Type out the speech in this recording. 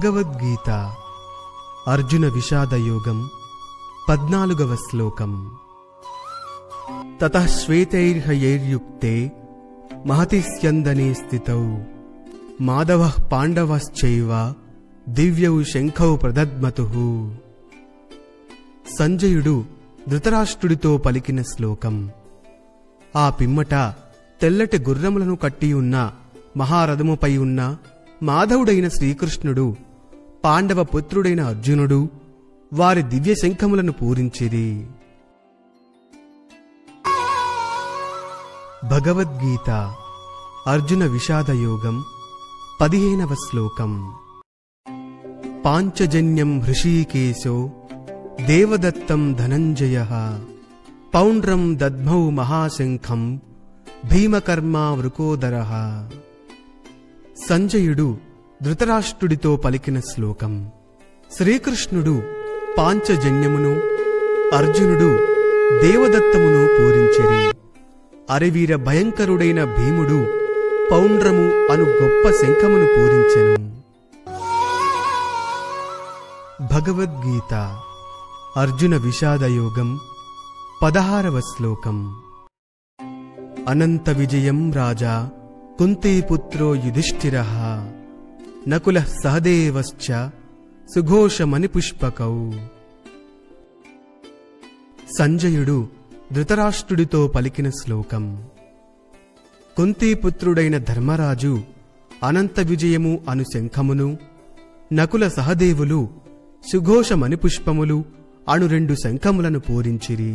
భగవద్గీత అర్జున విషాదయోగం 14వ శ్లోకం. తతః శ్వేతైర్హయైర్యుక్తే మహతి స్యందనే స్థితౌ మాధవః పాండవశ్చైవ దివ్యౌ శంఖౌ ప్రదద్మతుః. సంజయుడు ధృతరాష్ట్రుడితో పలికిన శ్లోకం. ఆ పిమ్మట తెల్లటి గుర్రములను కట్టియున్న మహారథముపై ఉన్న మాధవుడైన శ్రీకృష్ణుడు, పాండవ పుత్రుడైన అర్జునుడు వారి దివ్య శంఖములను పూరించిరి. భగవద్గీత అర్జున విషాదయోగం 15వ శ్లోకం. పాంచజన్యం హృషీకేశో దేవదత్తం ధనంజయః పౌండ్రం దద్మౌ మహాశంఖం భీమకర్మా వృకోదరః. సంజయుడు ధృతరాష్ట్రుడితో పలికిన శ్లోకం. శ్రీకృష్ణుడు పాంచజన్యమును, అర్జునుడు దేవదత్తమును పూరించిరి. అరివీర భయంకరుడైన భీముడు పౌండ్రము అను గొప్ప శంఖమును పూరించెను. భగవద్గీత అర్జున విషాదయోగం 16వ శ్లోకం. అనంత విజయం రాజా కుంతీపుత్రో యుధిష్ఠిరః నకులః సహదేవశ్చ సుఘోషమణిపుష్పకౌ. సంజయుడు ధృతరాష్ట్రుడితో పలికిన శ్లోకం. కుంతీపుత్రుడైన ధర్మరాజు అనంత విజయము అను శంఖమును, నకుల సహదేవులు సుఘోషమణిపుష్పములు అను 2 శంఖములను పూరించిరి.